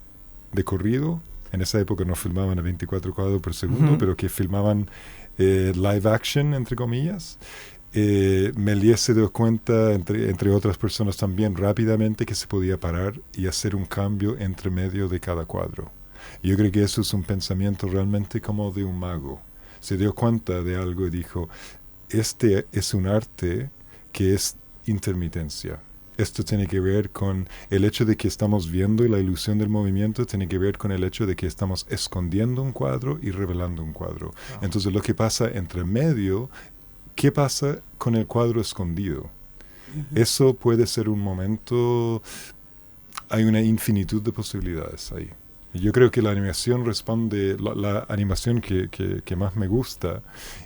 Speaker 5: de corrido. En esa época no filmaban a 24 cuadros por segundo, pero que filmaban live action, entre comillas. Méliès se dio cuenta, entre otras personas también, rápidamente que se podía parar y hacer un cambio entre medio de cada cuadro. Yo creo que eso es un pensamiento realmente como de un mago. Se dio cuenta de algo y dijo, este es un arte que es intermitencia. Esto tiene que ver con el hecho de que estamos viendo y la ilusión del movimiento tiene que ver con el hecho de que estamos escondiendo un cuadro y revelando un cuadro. Wow. Entonces lo que pasa entre medio, ¿qué pasa con el cuadro escondido? Uh-huh. Eso puede ser un momento, hay una infinitud de posibilidades ahí. Yo creo que la animación responde, la animación que más me gusta,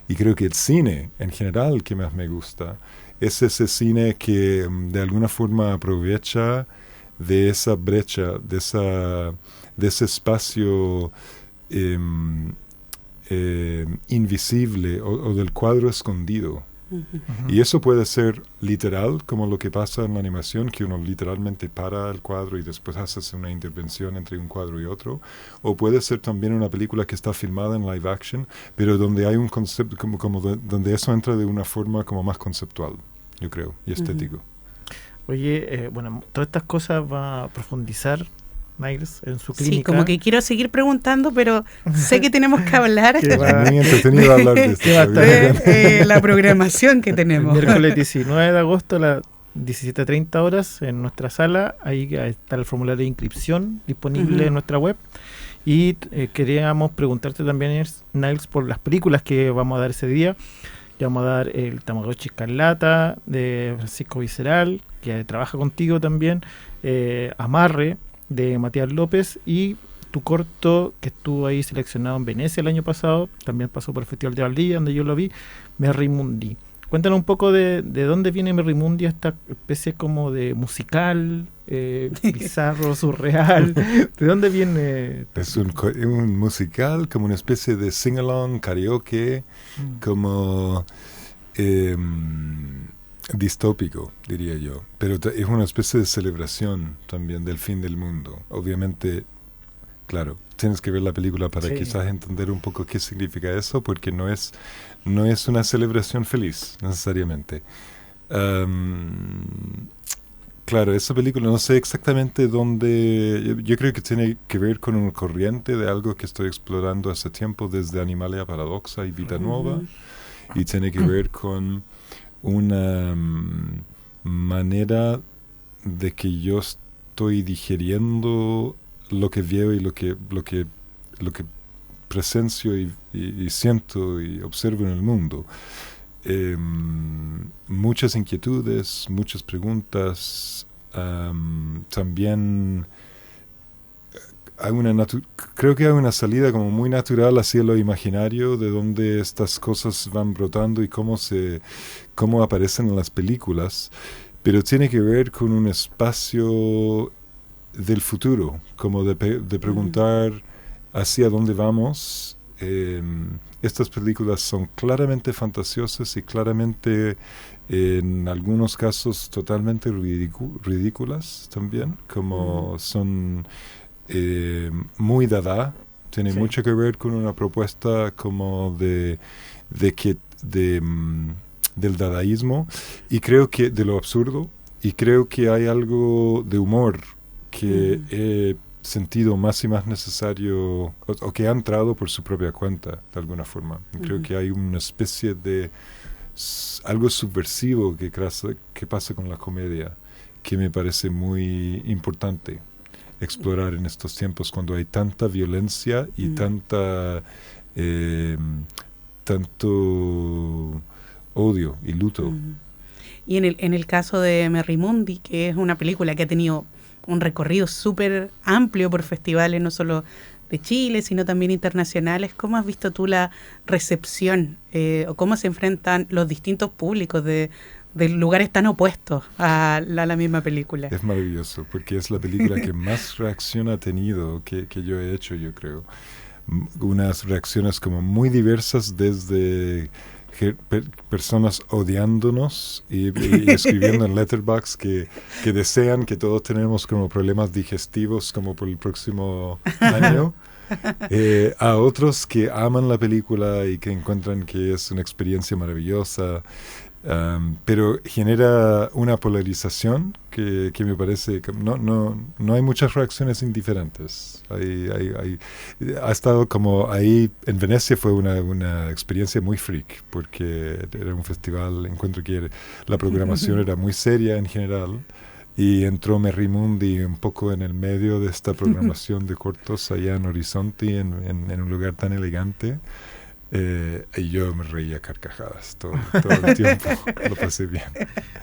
Speaker 5: y creo que el cine en general que más me gusta, es ese cine que de alguna forma aprovecha de esa brecha, de ese espacio invisible o del cuadro escondido. Uh-huh. Y eso puede ser literal, como lo que pasa en la animación, que uno literalmente para el cuadro y después haces una intervención entre un cuadro y otro, o puede ser también una película que está filmada en live action, pero donde hay un concepto, donde eso entra de una forma como más conceptual, yo creo, y estético.
Speaker 3: Uh-huh. Oye, bueno, todas estas cosas va a profundizar Niles en su clínica.
Speaker 2: Sí, como que quiero seguir preguntando, pero sé que tenemos que hablar.
Speaker 5: Muy entretenido hablar de esto.
Speaker 2: La programación que tenemos.
Speaker 3: El miércoles 19 de agosto a las 17:30 horas en nuestra sala. Ahí está el formulario de inscripción disponible en nuestra web. Y queríamos preguntarte también, Niles, por las películas que vamos a dar ese día. Ya vamos a dar el Tamagotchi Escarlata de Francisco Visceral, que trabaja contigo también. Amarre de Matías López, y tu corto que estuvo ahí seleccionado en Venecia el año pasado, también pasó por el Festival de Valdivia, donde yo lo vi, Merrimundi. Cuéntanos un poco de dónde viene Merrimundi, esta especie como de musical, bizarro, surreal. ¿De dónde viene?
Speaker 5: Es un musical, como una especie de sing-along, karaoke, como distópico, diría yo, pero es una especie de celebración también del fin del mundo. Obviamente, claro, tienes que ver la película para quizás entender un poco qué significa eso, porque no es una celebración feliz, necesariamente. Claro, esa película no sé exactamente dónde, yo creo que tiene que ver con una corriente de algo que estoy explorando hace tiempo desde Animalia Paradoxa y Vida Nueva, y tiene que ver con una manera de que yo estoy digiriendo lo que veo y lo que presencio y siento y observo en el mundo. Muchas inquietudes, muchas preguntas, también creo que hay una salida como muy natural hacia lo imaginario, de donde estas cosas van brotando y cómo aparecen en las películas, pero tiene que ver con un espacio del futuro, como de preguntar hacia dónde vamos. Estas películas son claramente fantasiosas y claramente, en algunos casos, totalmente ridículas también, como son muy dada, tiene mucho que ver con una propuesta como del dadaísmo, y creo que de lo absurdo, y creo que hay algo de humor que he sentido más y más necesario, o que ha entrado por su propia cuenta, de alguna forma. Creo que hay una especie de algo subversivo que pasa con la comedia, que me parece muy importante explorar en estos tiempos, cuando hay tanta violencia y tanto odio y luto.
Speaker 2: Y en el caso de Merrimundi, que es una película que ha tenido un recorrido súper amplio por festivales, no solo de Chile, sino también internacionales, ¿cómo has visto tú la recepción o cómo se enfrentan los distintos públicos de lugares tan opuestos a la misma película?
Speaker 5: Es maravilloso, porque es la película que más reacción ha tenido que yo he hecho, yo creo. Unas reacciones como muy diversas, desde personas odiándonos y escribiendo en Letterboxd que desean que todos tenemos como problemas digestivos como por el próximo año, a otros que aman la película y que encuentran que es una experiencia maravillosa. Pero genera una polarización que me parece que no hay muchas reacciones indiferentes. Ha estado como ahí, en Venecia fue una experiencia muy freak, porque era un festival, encuentro que la programación era muy seria en general, y entró Merrimundi un poco en el medio de esta programación de cortos allá en Horizonte, en un lugar tan elegante. Y yo me reía a carcajadas todo el tiempo. Lo pasé bien.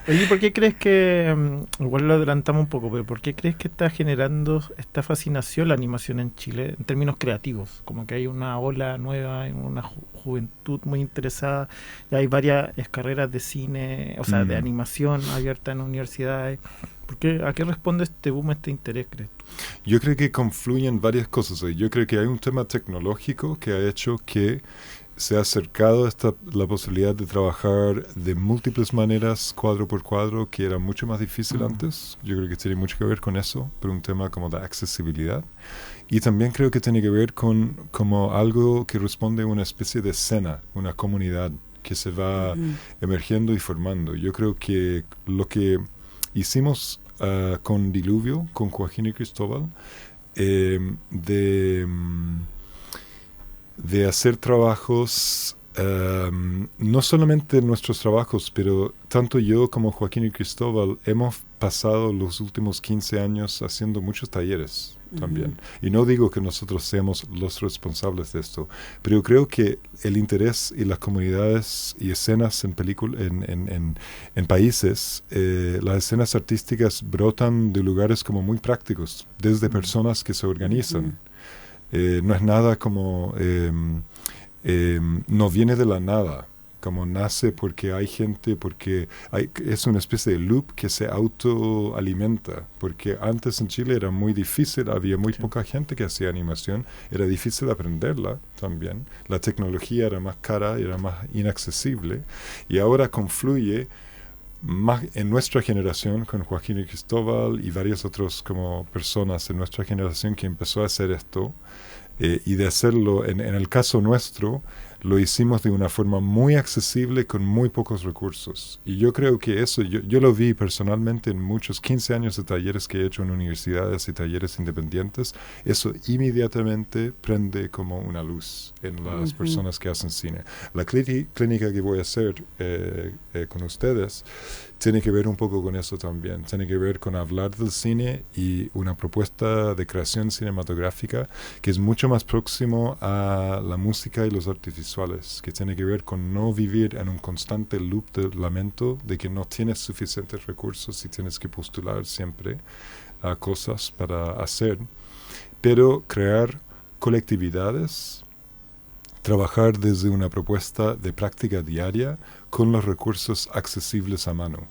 Speaker 3: Oye, ¿por qué crees que, igual lo adelantamos un poco, pero ¿por qué crees que está generando esta fascinación la animación en Chile en términos creativos? Como que hay una ola nueva, una juventud muy interesada, y hay varias carreras de cine, o sea, de animación abierta en universidades. ¿A qué responde este boom, este interés, crees tú?
Speaker 5: Yo creo que confluyen varias cosas. Yo creo que hay un tema tecnológico que ha hecho que se ha acercado la posibilidad de trabajar de múltiples maneras, cuadro por cuadro, que era mucho más difícil antes. Yo creo que tiene mucho que ver con eso, por un tema como de accesibilidad. Y también creo que tiene que ver con como algo que responde a una especie de escena, una comunidad que se va emergiendo y formando. Yo creo que lo que hicimos con Diluvio, con Joaquín y Cristóbal, de hacer trabajos, no solamente nuestros trabajos, pero tanto yo como Joaquín y Cristóbal hemos pasado los últimos 15 años haciendo muchos talleres también. Y no digo que nosotros seamos los responsables de esto, pero creo que el interés y las comunidades y escenas en países, las escenas artísticas brotan de lugares como muy prácticos, desde personas que se organizan. No es nada como, no viene de la nada, como nace porque hay gente, es una especie de loop que se autoalimenta, porque antes en Chile era muy difícil, había muy poca gente que hacía animación, era difícil aprenderla también, la tecnología era más cara, era más inaccesible, y ahora confluye más en nuestra generación con Joaquín y Cristóbal y varias otras como personas en nuestra generación que empezó a hacer esto, y de hacerlo, en el caso nuestro, lo hicimos de una forma muy accesible con muy pocos recursos. Y yo creo que eso, yo lo vi personalmente en muchos 15 años de talleres que he hecho en universidades y talleres independientes. Eso inmediatamente prende como una luz en las personas que hacen cine. La clínica que voy a hacer con ustedes tiene que ver un poco con eso también. Tiene que ver con hablar del cine y una propuesta de creación cinematográfica que es mucho más próximo a la música y los artes visuales, que tiene que ver con no vivir en un constante loop de lamento de que no tienes suficientes recursos y tienes que postular siempre a cosas para hacer, pero crear colectividades, trabajar desde una propuesta de práctica diaria con los recursos accesibles a mano.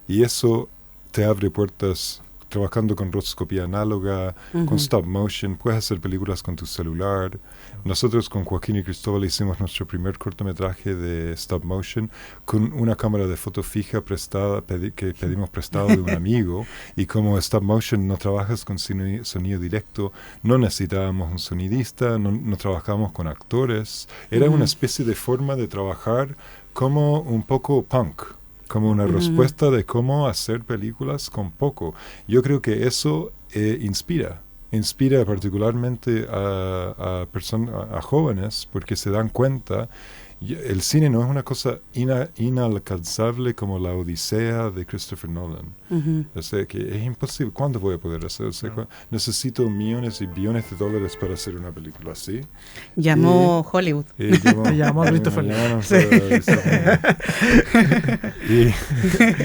Speaker 5: Y eso te abre puertas trabajando con rotoscopía análoga, con stop motion, puedes hacer películas con tu celular. Nosotros con Joaquín y Cristóbal hicimos nuestro primer cortometraje de stop motion con una cámara de foto fija prestada, que pedimos prestado de un amigo, y como stop motion no trabajas con sonido directo, no necesitábamos un sonidista, no trabajamos con actores, era una especie de forma de trabajar como un poco punk, como una respuesta de cómo hacer películas con poco. Yo creo que eso inspira particularmente a jóvenes, porque se dan cuenta, el cine no es una cosa inalcanzable como la Odisea de Christopher Nolan. O sea, que es imposible. ¿Cuándo voy a poder hacer? O sea, necesito millones y billones de dólares para hacer una película así.
Speaker 2: Llamó Hollywood.
Speaker 3: Llamó Christopher Nolan.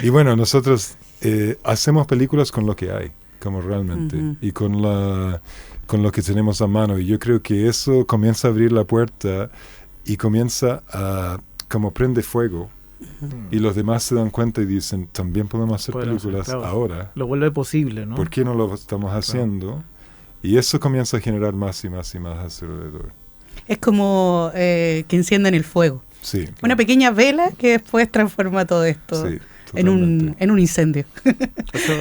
Speaker 5: Y bueno, nosotros hacemos películas con lo que hay, como realmente, y con lo que tenemos a mano. Y yo creo que eso comienza a abrir la puerta y comienza a, como prende fuego, y los demás se dan cuenta y dicen, también podemos hacer películas ahora.
Speaker 3: Lo vuelve posible, ¿no?
Speaker 5: ¿Por qué no lo estamos haciendo? Y eso comienza a generar más y más y más a su alrededor.
Speaker 2: Es como que encienden el fuego.
Speaker 5: Sí.
Speaker 2: Una pequeña vela que después transforma todo esto.
Speaker 5: Sí, Totalmente.
Speaker 2: en un incendio.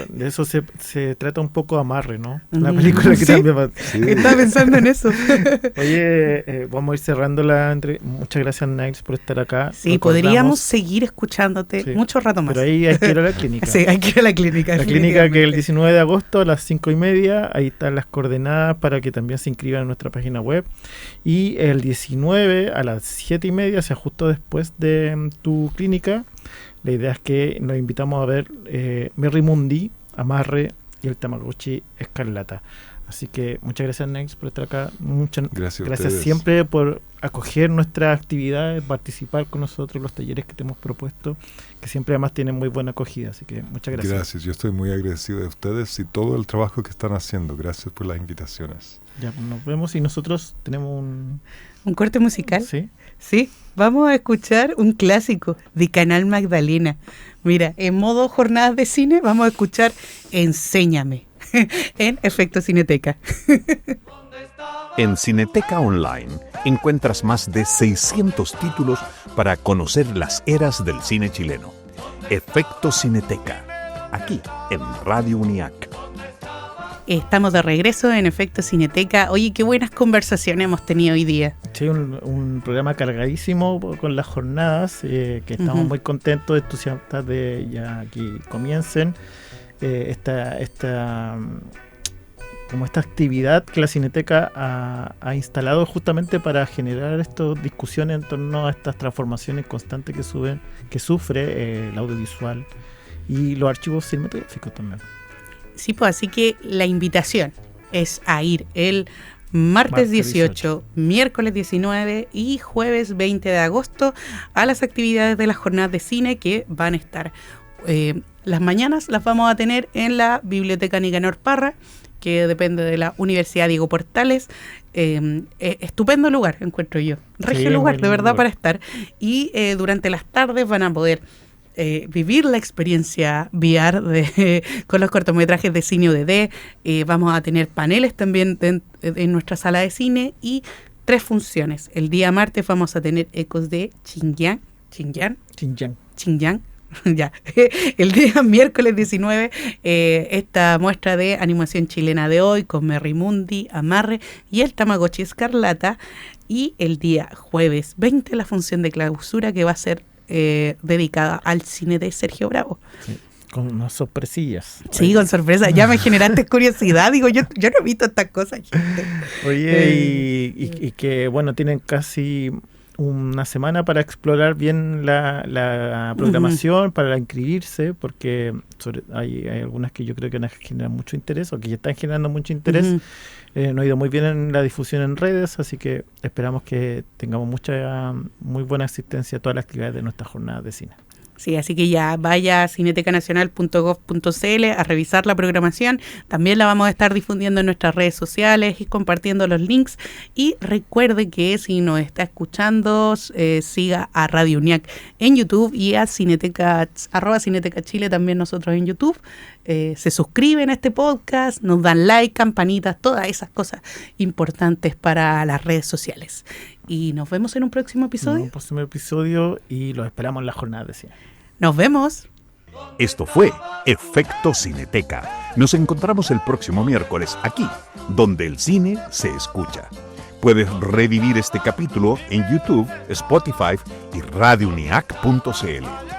Speaker 3: De eso se trata un poco Amarre, ¿no? La película que
Speaker 2: Sí.
Speaker 3: también va.
Speaker 5: Sí.
Speaker 2: Estaba pensando en eso.
Speaker 3: Oye, vamos a ir cerrando la entrevista. Muchas gracias, Niles, por estar acá.
Speaker 2: Sí,
Speaker 3: Recordamos,
Speaker 2: podríamos seguir escuchándote
Speaker 3: Sí.
Speaker 2: mucho rato más.
Speaker 3: pero ahí hay que ir a la clínica.
Speaker 2: Sí, hay que ir a la clínica.
Speaker 3: La clínica que el
Speaker 2: definitivamente.
Speaker 3: 19 de agosto a las 5:30, ahí están las coordenadas para que también se inscriban en nuestra página web. Y el 19 a las 7:30, o sea, justo después de tu clínica, la idea es que nos invitamos a ver Merry Mundi, Amarre y el Tamagotchi Escarlata. Así que muchas gracias, Nex, por estar acá. Muchas
Speaker 5: Gracias a
Speaker 3: gracias
Speaker 5: ustedes.
Speaker 3: siempre por acoger nuestras actividades, participar con nosotros, los talleres que te hemos propuesto, que siempre además tienen muy buena acogida. Así que muchas gracias.
Speaker 5: Gracias, yo estoy muy agradecido de ustedes y todo el trabajo que están haciendo. Gracias por las invitaciones.
Speaker 3: Ya, nos vemos y nosotros tenemos
Speaker 2: Un corte musical.
Speaker 3: ¿Sí?
Speaker 2: Sí, vamos a escuchar un clásico de Canal Magdalena. Mira, en modo jornadas de cine vamos a escuchar Enséñame en Efecto Cineteca.
Speaker 1: En Cineteca Online encuentras más de 600 títulos para conocer las eras del cine chileno. Efecto Cineteca, aquí en Radio UNIAC.
Speaker 2: Estamos de regreso en Efecto Cineteca. Oye, qué buenas conversaciones hemos tenido hoy día.
Speaker 3: Sí, un programa cargadísimo con las jornadas, que estamos
Speaker 2: Ujú.
Speaker 3: muy contentos, entusiastas de ya que comiencen esta actividad que la Cineteca ha instalado justamente para generar estas discusiones en torno a estas transformaciones constantes que sufre el audiovisual y los archivos cinematográficos también.
Speaker 2: Sí, pues así que la invitación es a ir el martes 18, miércoles 19 y jueves 20 de agosto a las actividades de las jornadas de cine que van a estar. Las mañanas las vamos a tener en la Biblioteca Nicanor Parra, que depende de la Universidad Diego Portales. Estupendo lugar, encuentro yo. Regio
Speaker 3: Sí,
Speaker 2: lugar,
Speaker 3: muy
Speaker 2: de verdad,
Speaker 3: lugar.
Speaker 2: para estar. Y durante las tardes van a poder vivir la experiencia VR con los cortometrajes de Cine UDD. Vamos a tener paneles también en nuestra sala de cine y 3 funciones. El día martes vamos a tener Ecos de Xinjiang. Ya. El día miércoles 19, esta muestra de animación chilena de hoy con Merry Mundi, Amarre y el Tamagotchi Escarlata. Y el día jueves 20, la función de clausura que va a ser dedicada al cine de Sergio Bravo.
Speaker 3: Sí, con unas sorpresillas.
Speaker 2: Sí, con sorpresa. Ya me generaste curiosidad. Digo, yo no he visto estas cosas, gente.
Speaker 3: Oye, y que bueno, tienen casi una semana para explorar bien la programación, para inscribirse, porque hay algunas que yo creo que van a generar mucho interés o que ya están generando mucho interés.
Speaker 2: Ujú.
Speaker 3: Nos ha ido muy bien en la difusión en redes, así que esperamos que tengamos muy buena asistencia a todas las actividades de nuestra jornada de cine.
Speaker 2: Sí, así que ya vaya a cinetecanacional.gov.cl a revisar la programación. También la vamos a estar difundiendo en nuestras redes sociales y compartiendo los links. Y recuerde que si nos está escuchando, siga a Radio UNIAC en YouTube y a Cineteca, @Cineteca Chile también nosotros en YouTube. Se suscriben a este podcast, nos dan like, campanitas, todas esas cosas importantes para las redes sociales. Y nos vemos en un próximo episodio.
Speaker 3: Un próximo episodio y los esperamos en la jornada de cine.
Speaker 2: Nos vemos.
Speaker 1: Esto fue Efecto Cineteca. Nos encontramos el próximo miércoles aquí, donde el cine se escucha. Puedes revivir este capítulo en YouTube, Spotify y radiouniac.cl.